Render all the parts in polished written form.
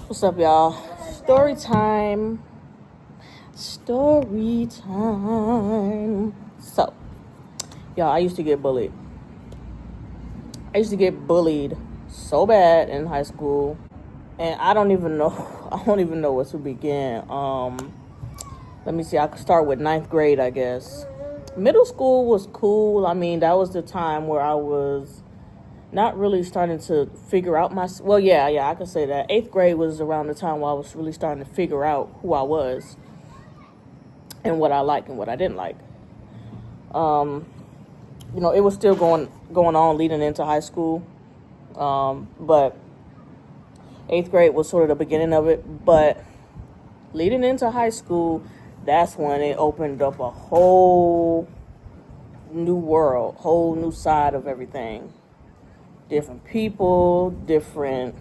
What's up, y'all? Story time. Story time. So, y'all, I used to get bullied. I used to get bullied so bad in high school, and I don't even know. I don't even know where to begin. Let me see. I could start with ninth grade, I guess. Middle school was cool. I mean, that was the time where I was not really starting to figure out my, well, yeah, I can say that. Eighth grade was around the time where I was really starting to figure out who I was and what I liked and what I didn't like. It was still going on leading into high school. But eighth grade was sort of the beginning of it. But leading into high school, that's when it opened up a whole new world, whole new side of everything. Different people, different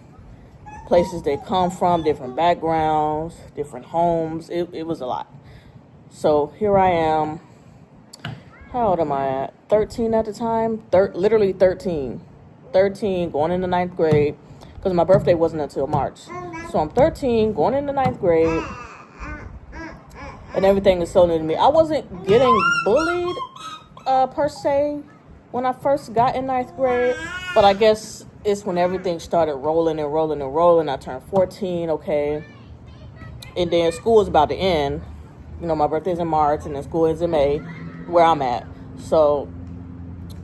places they come from, different backgrounds, different homes. It was a lot. So here I am. How old am I at? 13 at the time? Literally 13. 13, going into ninth grade, because my birthday wasn't until March. So I'm 13, going into ninth grade, and everything is so new to me. I wasn't getting bullied, per se, when I first got in ninth grade, but I guess it's when everything started rolling. I turned 14, okay, and then school was about to end. My birthday's in March, and then school is in May, where I'm at. So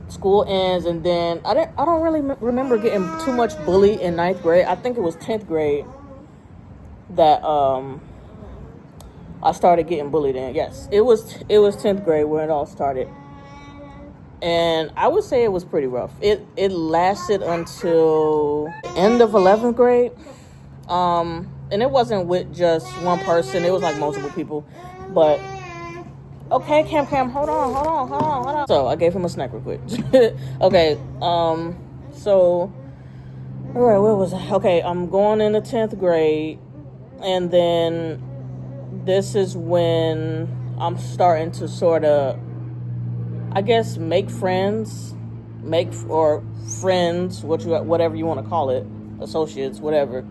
school ends, and then I don't really remember getting too much bullied in ninth grade. I think it was 10th grade that I started getting bullied in. Yes, it was 10th grade where it all started. And I would say it was pretty rough. It lasted until the end of 11th grade. And it wasn't with just one person. It was like multiple people. But, okay, Cam, hold on. So, I gave him a snack real quick. Okay, so, all right, where was I? Okay, I'm going into 10th grade. And then this is when I'm starting to sort of, I guess, make friends, whatever you want to call it, associates, whatever.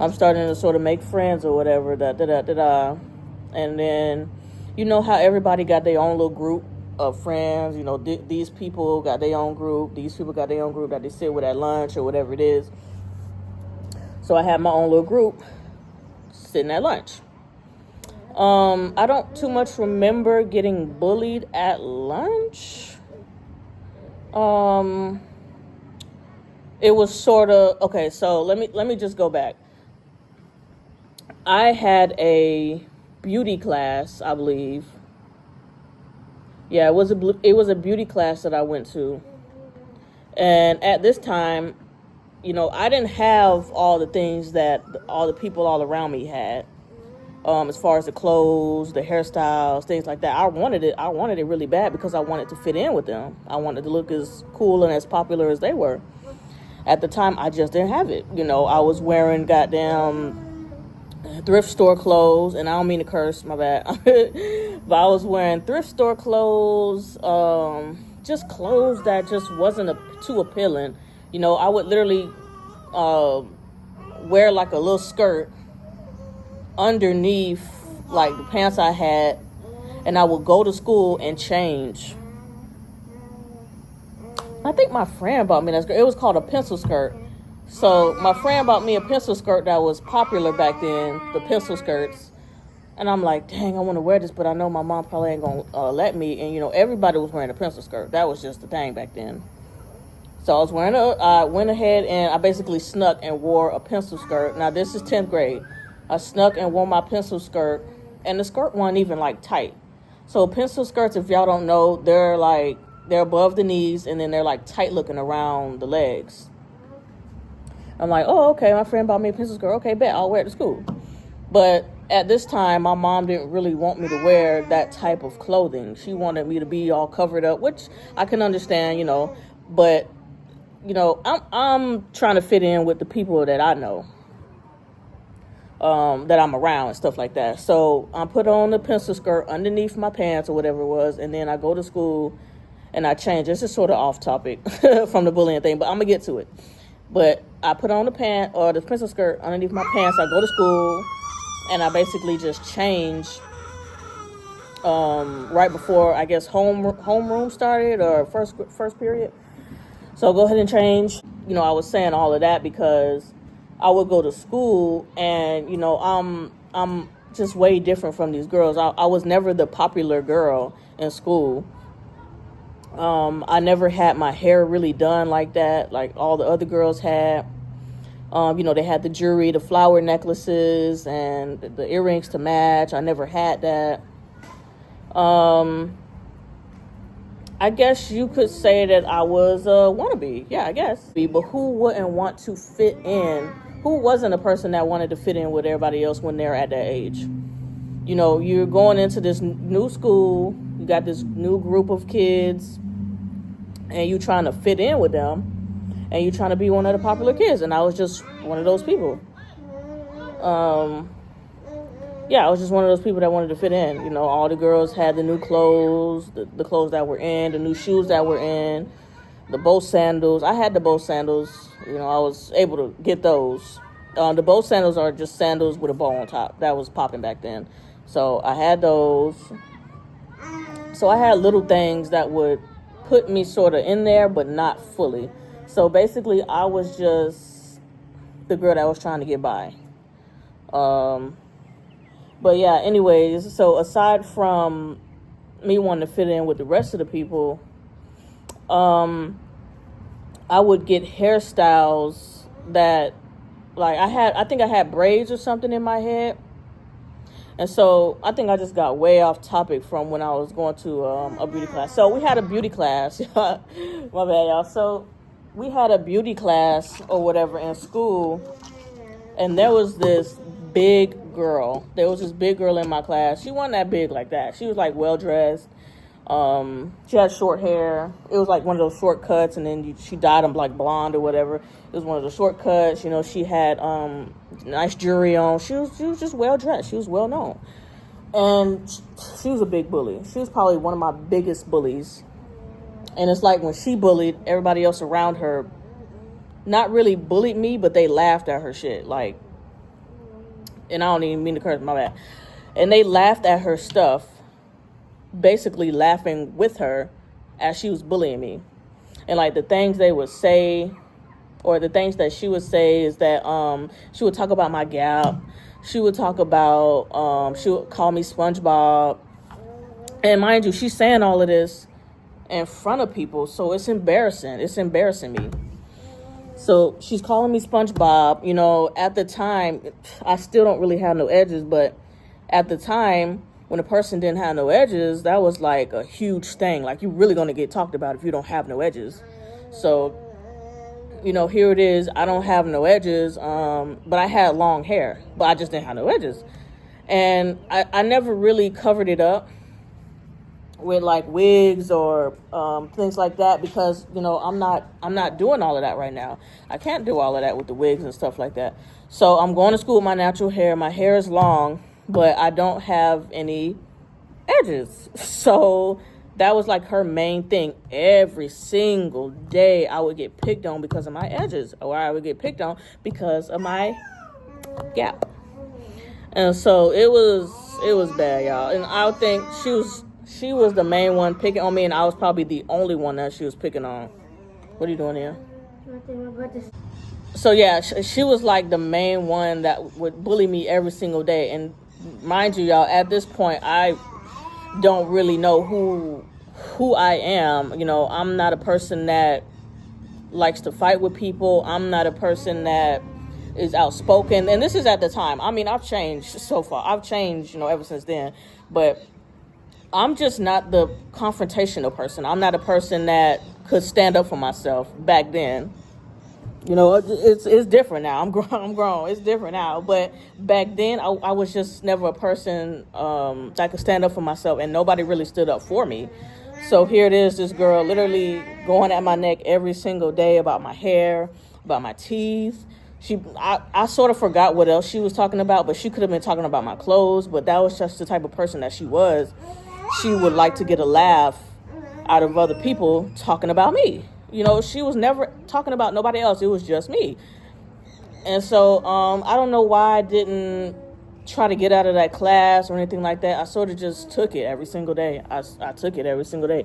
I'm starting to sort of make friends or whatever, and then, you know how everybody got their own little group of friends. These people got their own group. These people got their own group that they sit with at lunch or whatever it is. So I had my own little group sitting at lunch. I don't too much remember getting bullied at lunch. It was sort of, okay, so let me just go back. I had a beauty class, I believe. Yeah, it was a beauty class that I went to. And at this time, I didn't have all the things that all the people all around me had. As far as the clothes, the hairstyles, things like that. I wanted it really bad because I wanted to fit in with them. I wanted to look as cool and as popular as they were. At the time, I just didn't have it. I was wearing goddamn thrift store clothes, and I don't mean to curse, my bad. But I was wearing thrift store clothes, just clothes that just wasn't too appealing. I would literally wear like a little skirt underneath like the pants I had, and I would go to school and change. I think my friend bought me that skirt. It was called a pencil skirt. So my friend bought me a pencil skirt that was popular back then, the pencil skirts. And I'm like, dang, I want to wear this, but I know my mom probably ain't gonna let me. And everybody was wearing a pencil skirt. That was just the thing back then. So I went ahead and I basically snuck and wore a pencil skirt. Now this is 10th grade. I snuck and wore my pencil skirt, and the skirt wasn't even like tight. So pencil skirts, if y'all don't know, they're above the knees, and then they're like tight looking around the legs. I'm like, oh, okay, my friend bought me a pencil skirt. Okay, bet, I'll wear it to school. But at this time, my mom didn't really want me to wear that type of clothing. She wanted me to be all covered up, which I can understand, But, I'm trying to fit in with the people that I know. That I'm around and stuff like that. So I put on the pencil skirt underneath my pants or whatever it was, and then I go to school and I change. This is sort of off topic from the bullying thing, but I'm gonna get to it. But I put on the pant or the pencil skirt underneath my pants. I go to school, and I basically just change right before, I guess, homeroom started, or first period. So go ahead and change. I was saying all of that because I would go to school, and I'm just way different from these girls. I was never the popular girl in school. I never had my hair really done like that, like all the other girls had. They had the jewelry, the flower necklaces, and the earrings to match. I never had that. I guess you could say that I was a wannabe. Yeah, I guess. But who wouldn't want to fit in? Who wasn't a person that wanted to fit in with everybody else when they're at that age? You're going into this new school. You got this new group of kids, and you trying to fit in with them, and you trying to be one of the popular kids. And I was just one of those people. I was just one of those people that wanted to fit in. All the girls had the new clothes, the clothes that were in, the new shoes that were in, the bow sandals. I had the bow sandals. I was able to get those. The bow sandals are just sandals with a bow on top. That was popping back then. So I had those. So I had little things that would put me sort of in there, but not fully. So basically, I was just the girl that was trying to get by. But yeah, anyways, so aside from me wanting to fit in with the rest of the people, I would get hairstyles that, like, I think I had braids or something in my head. And so I think I just got way off topic from when I was going to a beauty class. So we had a beauty class. My bad, y'all. So we had a beauty class or whatever in school, and there was this big girl. There was this big girl in my class. She wasn't that big like that. She was like well dressed. She had short hair. It was like one of those short cuts, and then she dyed them like blonde or whatever. It was one of the short cuts. She had nice jewelry on. She was just well dressed. She was well known, and she was a big bully. She was probably one of my biggest bullies. And it's like when she bullied, everybody else around her not really bullied me, but they laughed at her shit. Like, and I don't even mean to curse, my bad. And they laughed at her stuff, basically laughing with her as she was bullying me. And like the things they would say, or the things that she would say, is that she would talk about my gap. She would talk about, she would call me SpongeBob. And mind you, she's saying all of this in front of people, so it's embarrassing. It's embarrassing me. So she's calling me SpongeBob. At the time, I still don't really have no edges, but at the time, when a person didn't have no edges, that was like a huge thing. Like, you're really going to get talked about if you don't have no edges. So, here it is. I don't have no edges, but I had long hair, but I just didn't have no edges. And I never really covered it up with like wigs or things like that, because I'm not doing all of that right now. I can't do all of that with the wigs and stuff like that. So I'm going to school with my natural hair. My hair is long, but I don't have any edges. So that was like her main thing. Every single day I would get picked on because of my edges, or I would get picked on because of my gap. And so it was bad, y'all. And I think she was the main one picking on me, and I was probably the only one that she was picking on. What are you doing here? So yeah, she was like the main one that would bully me every single day. And mind you, y'all, at this point, I don't really know who I am. I'm not a person that likes to fight with people. I'm not a person that is outspoken. And this is at the time. I mean, I've changed so far. I've changed, ever since then. But I'm just not the confrontational person. I'm not a person that could stand up for myself back then. It's different now. I'm grown. It's different now. But back then, I was just never a person that could stand up for myself, and nobody really stood up for me. So here it is, this girl literally going at my neck every single day about my hair, about my teeth. I sort of forgot what else she was talking about, but she could have been talking about my clothes. But that was just the type of person that she was. She would like to get a laugh out of other people talking about me. She was never talking about nobody else. It was just me. And so I don't know why I didn't try to get out of that class or anything like that. I sort of just took it every single day. I took it every single day.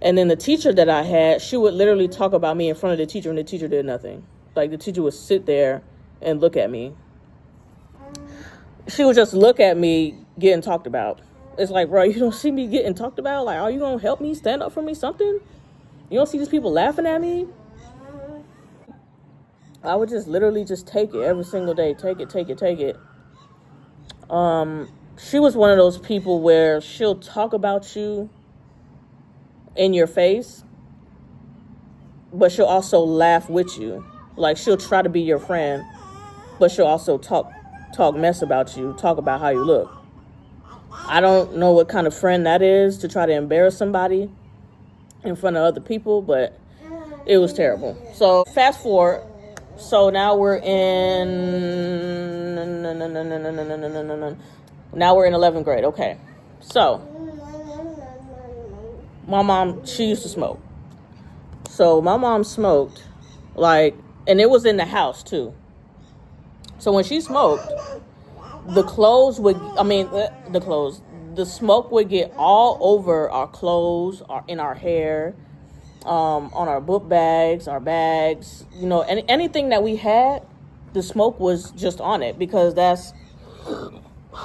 And then the teacher that I had, she would literally talk about me in front of the teacher, and the teacher did nothing. Like, the teacher would sit there and look at me. She would just look at me getting talked about. It's like, bro, you don't see me getting talked about? Like, are you going to help me, stand up for me, something? You don't see these people laughing at me? I would just literally just take it every single day. Take it. She was one of those people where she'll talk about you in your face, but she'll also laugh with you. Like, she'll try to be your friend, but she'll also talk mess about you, talk about how you look. I don't know what kind of friend that is, to try to embarrass somebody in front of other people, but it was terrible. So fast forward. So now we're in 11th grade. Okay. So my mom, she used to smoke. So my mom smoked, like, and it was in the house too. So when she smoked, the smoke would get all over our clothes, in our hair, on our book bags, our bags, anything that we had, the smoke was just on it, because that's,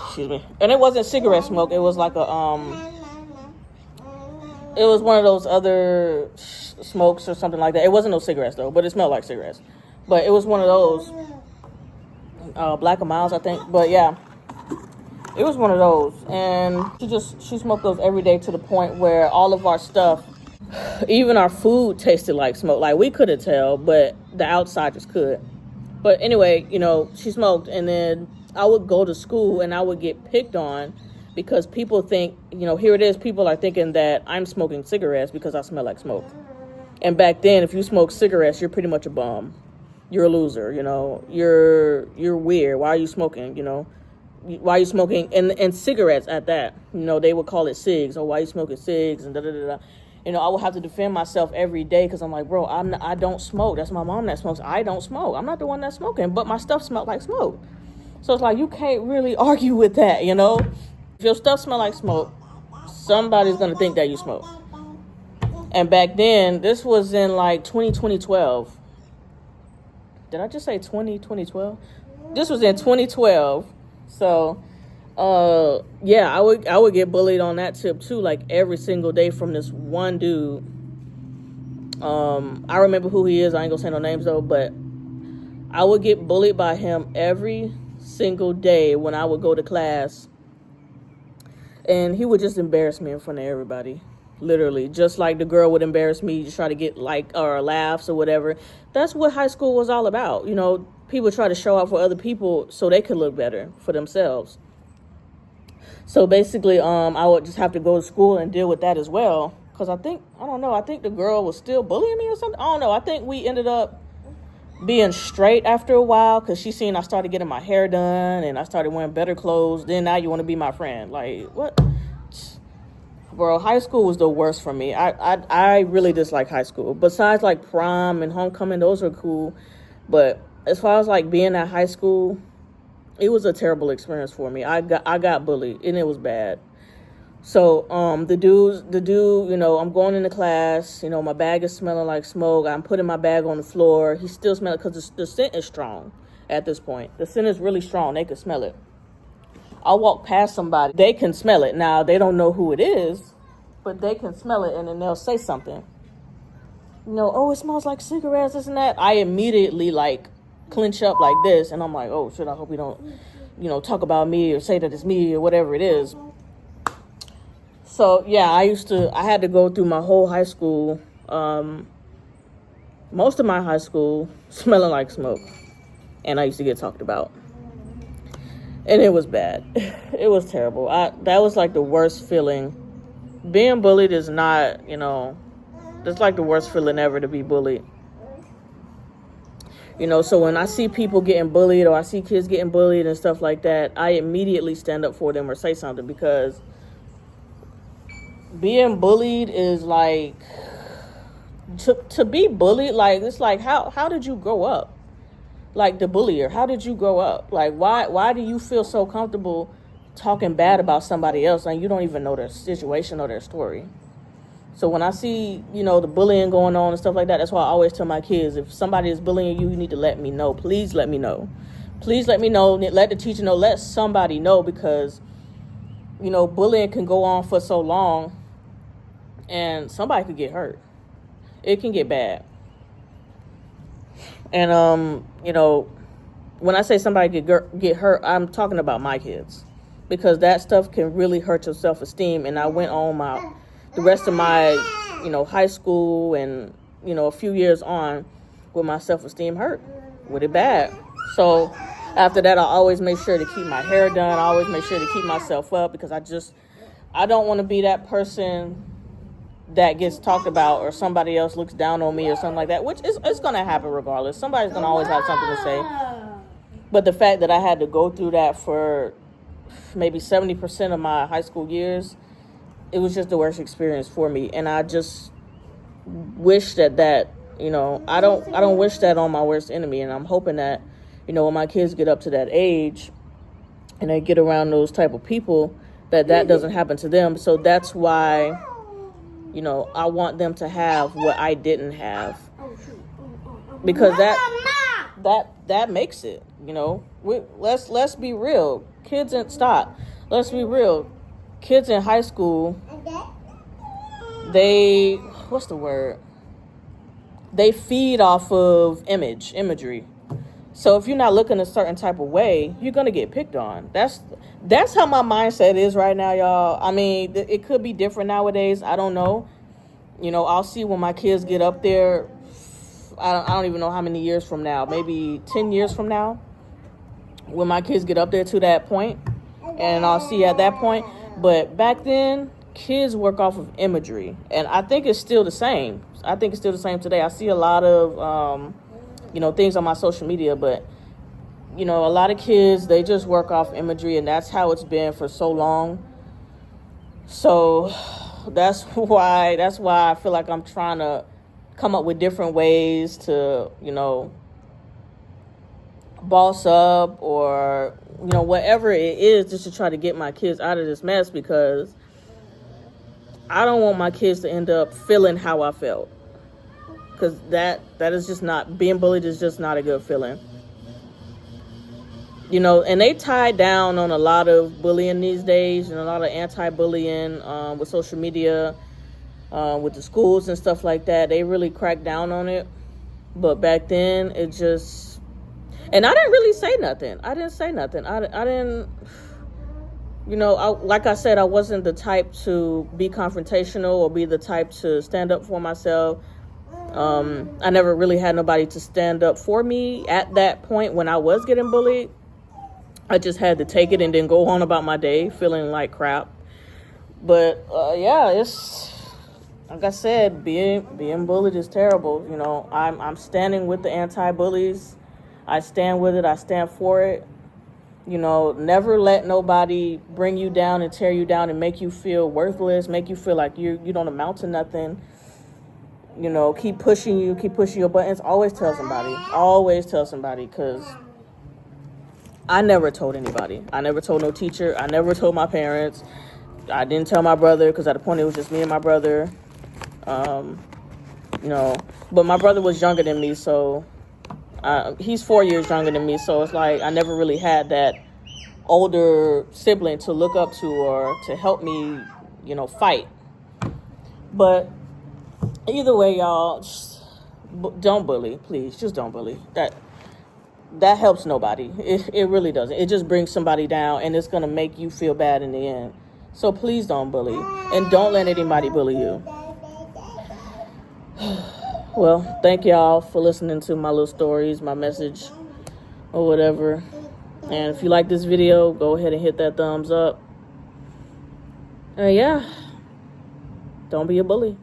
excuse me, and it wasn't cigarette smoke. It was like it was one of those other smokes or something like that. It wasn't no cigarettes though, but it smelled like cigarettes. But it was one of those, Black & Milds, I think. But yeah, it was one of those, and she smoked those every day, to the point where all of our stuff, even our food, tasted like smoke. Like, we couldn't tell, but the outsiders could. But anyway, she smoked, and then I would go to school and I would get picked on, because people think, here it is, people are thinking that I'm smoking cigarettes because I smell like smoke. And back then, if you smoke cigarettes, you're pretty much a bum. You're a loser, you're weird. Why are you smoking, Why are you smoking? And cigarettes at that, they would call it cigs. Oh, why are you smoking cigs? And da-da-da-da. I would have to defend myself every day, because I'm like, bro, I don't smoke. That's my mom that smokes. I don't smoke. I'm not the one that's smoking, but my stuff smelled like smoke. So it's like, you can't really argue with that, If your stuff smell like smoke, somebody's going to think that you smoke. And back then, this was in like 2012. Did I just say 2012? This was in 2012. So, yeah, I would get bullied on that tip too, like every single day, from this one dude. I remember who he is. I ain't gonna say no names though, but I would get bullied by him every single day when I would go to class, and he would just embarrass me in front of everybody. Literally, just like the girl would embarrass me, just try to get or laughs or whatever. That's what high school was all about. People try to show out for other people so they could look better for themselves. So basically, I would just have to go to school and deal with that as well. Because I think the girl was still bullying me or something. I don't know. I think we ended up being straight after a while, because she seen I started getting my hair done and I started wearing better clothes. Then now you want to be my friend. Like, what? Bro, high school was the worst for me. I really dislike high school. Besides like prom and homecoming, those were cool. But as far as like being at high school, it was a terrible experience for me. I got bullied, and it was bad. So the dude, I'm going into class, my bag is smelling like smoke. I'm putting my bag on the floor. He still smells it, because the scent is strong at this point. The scent is really strong. They can smell it. I'll walk past somebody. They can smell it. Now, they don't know who it is, but they can smell it, and then they'll say something. Oh, it smells like cigarettes, this and that. I immediately, clench up like this, and I'm like, oh, shit, I hope you don't, talk about me or say that it's me or whatever it is. So, yeah, I had to go through my whole high school, most of my high school, smelling like smoke, and I used to get talked about. And it was bad. It was terrible. That was like the worst feeling. Being bullied is not, it's like the worst feeling ever, to be bullied. So when I see people getting bullied, or I see kids getting bullied and stuff like that, I immediately stand up for them or say something, because being bullied is like, to be bullied, like, it's like, how did you grow up? like the bullier? How did you grow up? Like, why do you feel so comfortable talking bad about somebody else and you don't even know their situation or their story? So when I see, the bullying going on and stuff like that, that's why I always tell my kids, if somebody is bullying you, you need to let me know. Please let me know. Please let me know. Let the teacher know. Let somebody know, because, bullying can go on for so long and somebody could get hurt. It can get bad. And, when I say somebody get hurt, I'm talking about my kids, because that stuff can really hurt your self-esteem. And I went on the rest of my, high school and, a few years on with my self-esteem hurt, with it bad. So after that, I always make sure to keep my hair done. I always make sure to keep myself up, because I don't want to be that person that gets talked about or somebody else looks down on me or something like that, which it's going to happen regardless. Somebody's going to always have something to say. But the fact that I had to go through that for maybe 70% of my high school years, it was just the worst experience for me. And I just wish that I don't wish that on my worst enemy. And I'm hoping that, when my kids get up to that age and they get around those type of people, that doesn't happen to them. So that's why, I want them to have what I didn't have, because that makes it, let's be real. Let's be real. Kids in high school, they feed off of imagery. So if you're not looking a certain type of way, you're going to get picked on. That's how my mindset is right now, y'all. I mean, it could be different nowadays. I don't know. I'll see when my kids get up there. I don't even know how many years from now, maybe 10 years from now, when my kids get up there to that point, and I'll see at that point. But back then, kids work off of imagery, and I think it's still the same. Today. I see a lot of, things on my social media, but, a lot of kids, they just work off imagery, and that's how it's been for so long. So that's why I feel like I'm trying to come up with different ways to, boss up or, whatever it is, just to try to get my kids out of this mess, because I don't want my kids to end up feeling how I felt, because that is just not, being bullied is just not a good feeling. And they tie down on a lot of bullying these days, and a lot of anti-bullying with social media, with the schools and stuff like that. They really crack down on it. But back then, it just... And I didn't really say nothing. I didn't... like I said, I wasn't the type to be confrontational or be the type to stand up for myself. I never really had nobody to stand up for me at that point when I was getting bullied. I just had to take it and then go on about my day feeling like crap. But it's like I said, being bullied is terrible. I'm standing with the anti-bullies. I stand with it. I stand for it. Never let nobody bring you down and tear you down and make you feel worthless, make you feel like you don't amount to nothing. Keep pushing your buttons. Always tell somebody, because I never told anybody. I never told no teacher. I never told my parents. I didn't tell my brother, because at the point it was just me and my brother. But my brother was younger than me, so he's 4 years younger than me. So it's like I never really had that older sibling to look up to or to help me, fight. But either way, y'all, just don't bully, please. Just don't bully. That helps nobody. It really doesn't. It just brings somebody down, and it's going to make you feel bad in the end. So please don't bully, and don't let anybody bully you. Well, thank y'all for listening to my little stories, my message, or whatever. And if you like this video, go ahead and hit that thumbs up. And don't be a bully.